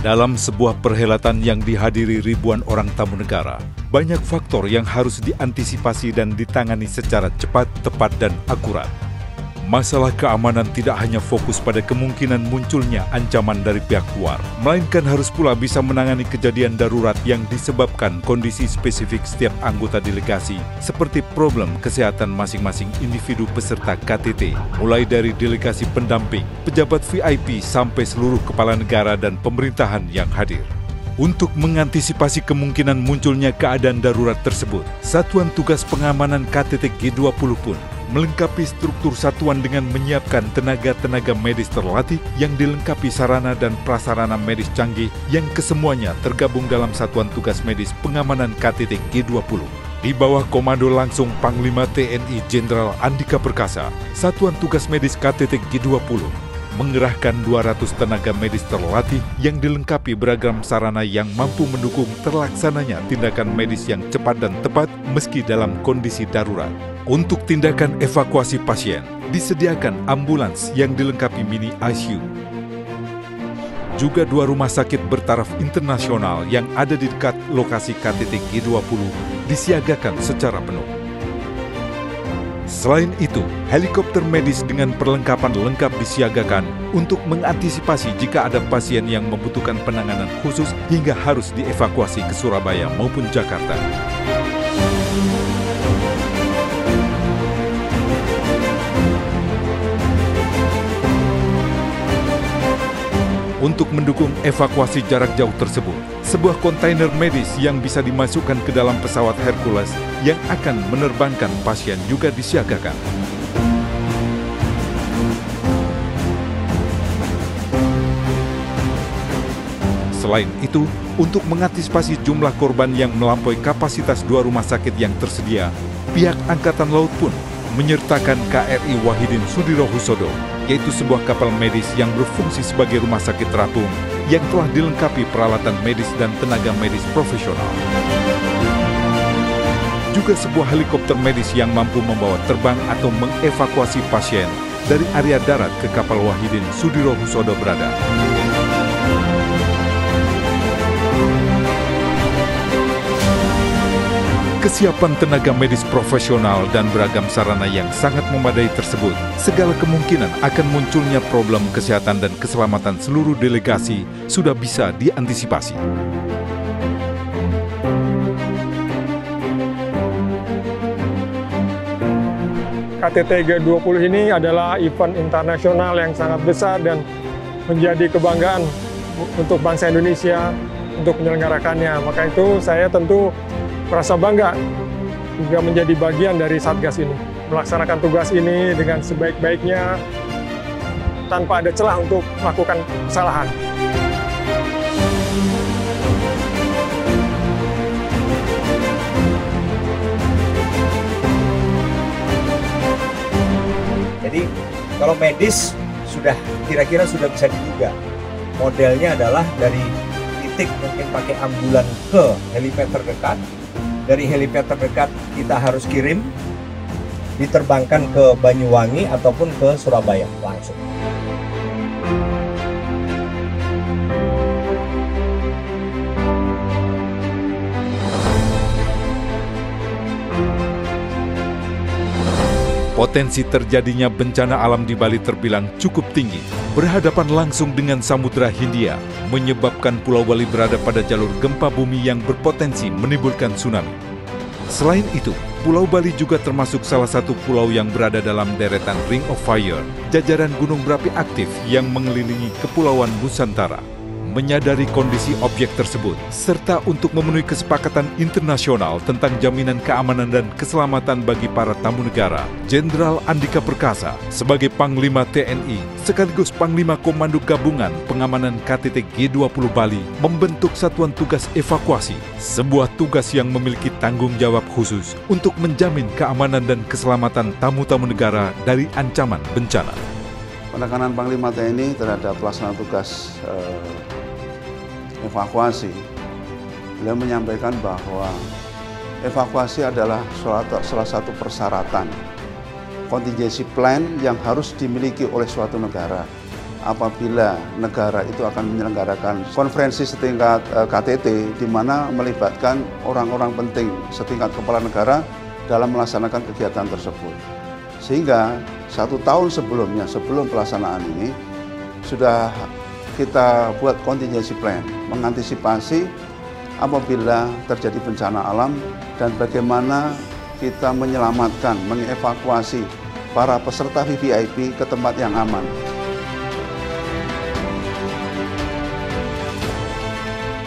Dalam sebuah perhelatan yang dihadiri ribuan orang tamu negara, banyak faktor yang harus diantisipasi dan ditangani secara cepat, tepat, dan akurat. Masalah keamanan tidak hanya fokus pada kemungkinan munculnya ancaman dari pihak luar, melainkan harus pula bisa menangani kejadian darurat yang disebabkan kondisi spesifik setiap anggota delegasi, seperti problem kesehatan masing-masing individu peserta KTT, mulai dari delegasi pendamping, pejabat VIP, sampai seluruh kepala negara dan pemerintahan yang hadir. Untuk mengantisipasi kemungkinan munculnya keadaan darurat tersebut, Satuan Tugas Pengamanan KTT G20 pun melengkapi struktur satuan dengan menyiapkan tenaga-tenaga medis terlatih yang dilengkapi sarana dan prasarana medis canggih yang kesemuanya tergabung dalam Satuan Tugas Medis Pengamanan KTT G20. Di bawah komando langsung Panglima TNI Jenderal Andika Perkasa, Satuan Tugas Medis KTT G20 mengerahkan 200 tenaga medis terlatih yang dilengkapi beragam sarana yang mampu mendukung terlaksananya tindakan medis yang cepat dan tepat meski dalam kondisi darurat. Untuk tindakan evakuasi pasien, disediakan ambulans yang dilengkapi mini ICU. Juga 2 rumah sakit bertaraf internasional yang ada di dekat lokasi KTT G20 disiagakan secara penuh. Selain itu, helikopter medis dengan perlengkapan lengkap disiagakan untuk mengantisipasi jika ada pasien yang membutuhkan penanganan khusus hingga harus dievakuasi ke Surabaya maupun Jakarta. Untuk mendukung evakuasi jarak jauh tersebut, sebuah kontainer medis yang bisa dimasukkan ke dalam pesawat Hercules yang akan menerbangkan pasien juga disiagakan. Selain itu, untuk mengantisipasi jumlah korban yang melampaui kapasitas 2 rumah sakit yang tersedia, pihak Angkatan Laut pun menyertakan KRI Wahidin Sudirohusodo, yaitu sebuah kapal medis yang berfungsi sebagai rumah sakit terapung yang telah dilengkapi peralatan medis dan tenaga medis profesional. Juga sebuah helikopter medis yang mampu membawa terbang atau mengevakuasi pasien dari area darat ke kapal Wahidin Sudirohusodo berada. Kesiapan tenaga medis profesional dan beragam sarana yang sangat memadai tersebut, segala kemungkinan akan munculnya problem kesehatan dan keselamatan seluruh delegasi sudah bisa diantisipasi. KTT G20 ini adalah event internasional yang sangat besar dan menjadi kebanggaan untuk bangsa Indonesia untuk menyelenggarakannya. Maka itu saya tentu merasa bangga juga menjadi bagian dari Satgas ini. Melaksanakan tugas ini dengan sebaik-baiknya tanpa ada celah untuk melakukan kesalahan. Jadi kalau medis sudah kira-kira sudah bisa diduga. Modelnya adalah dari titik mungkin pakai ambulan ke helipad terdekat. Dari helipad terdekat kita harus kirim, diterbangkan ke Banyuwangi ataupun ke Surabaya langsung. Potensi terjadinya bencana alam di Bali terbilang cukup tinggi. Berhadapan langsung dengan Samudra Hindia, menyebabkan Pulau Bali berada pada jalur gempa bumi yang berpotensi menimbulkan tsunami. Selain itu, Pulau Bali juga termasuk salah satu pulau yang berada dalam deretan Ring of Fire, jajaran gunung berapi aktif yang mengelilingi Kepulauan Nusantara. Menyadari kondisi objek tersebut, serta untuk memenuhi kesepakatan internasional tentang jaminan keamanan dan keselamatan bagi para tamu negara, Jenderal Andika Perkasa sebagai Panglima TNI sekaligus Panglima Komando Gabungan Pengamanan KTT G20 Bali membentuk Satuan Tugas Evakuasi, sebuah tugas yang memiliki tanggung jawab khusus untuk menjamin keamanan dan keselamatan tamu-tamu negara dari ancaman bencana. Penekanan Panglima TNI terhadap pelaksana tugas evakuasi, beliau menyampaikan bahwa evakuasi adalah salah satu persyaratan contingency plan yang harus dimiliki oleh suatu negara apabila negara itu akan menyelenggarakan konferensi setingkat KTT, di mana melibatkan orang-orang penting setingkat kepala negara dalam melaksanakan kegiatan tersebut. Sehingga 1 tahun sebelumnya, sebelum pelaksanaan ini, sudah kita buat contingency plan, mengantisipasi apabila terjadi bencana alam dan bagaimana kita menyelamatkan, mengevakuasi para peserta VVIP ke tempat yang aman.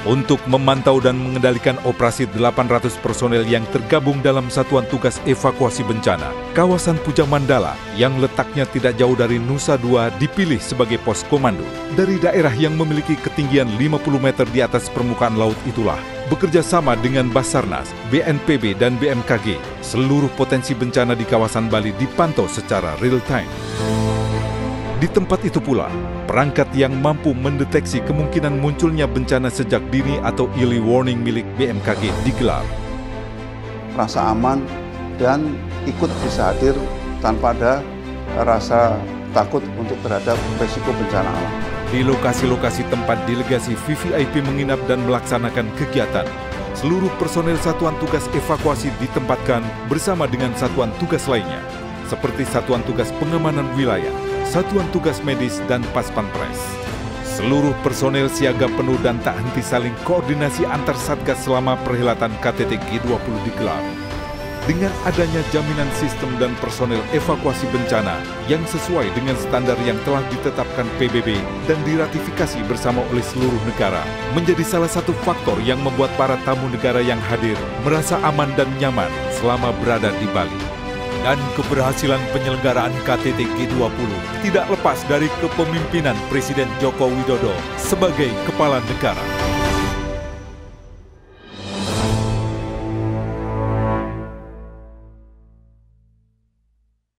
Untuk memantau dan mengendalikan operasi 800 personel yang tergabung dalam Satuan Tugas Evakuasi Bencana, kawasan Puja Mandala yang letaknya tidak jauh dari Nusa Dua dipilih sebagai pos komando. Dari daerah yang memiliki ketinggian 50 meter di atas permukaan laut itulah, bekerja sama dengan Basarnas, BNPB, dan BMKG, seluruh potensi bencana di kawasan Bali dipantau secara real-time. Di tempat itu pula, perangkat yang mampu mendeteksi kemungkinan munculnya bencana sejak dini atau early warning milik BMKG digelar. Rasa aman dan ikut bisa hadir tanpa ada rasa takut untuk terhadap risiko bencana alam. Di lokasi-lokasi tempat delegasi VVIP menginap dan melaksanakan kegiatan, seluruh personel Satuan Tugas Evakuasi ditempatkan bersama dengan satuan tugas lainnya, seperti Satuan Tugas Pengamanan Wilayah, Satuan Tugas Medis, dan Paspampres. Seluruh personel siaga penuh dan tak henti saling koordinasi antar satgas selama perhelatan KTT G20 digelar. Dengan adanya jaminan sistem dan personel evakuasi bencana yang sesuai dengan standar yang telah ditetapkan PBB dan diratifikasi bersama oleh seluruh negara, menjadi salah satu faktor yang membuat para tamu negara yang hadir merasa aman dan nyaman selama berada di Bali. Dan keberhasilan penyelenggaraan KTT G20 tidak lepas dari kepemimpinan Presiden Joko Widodo sebagai kepala negara.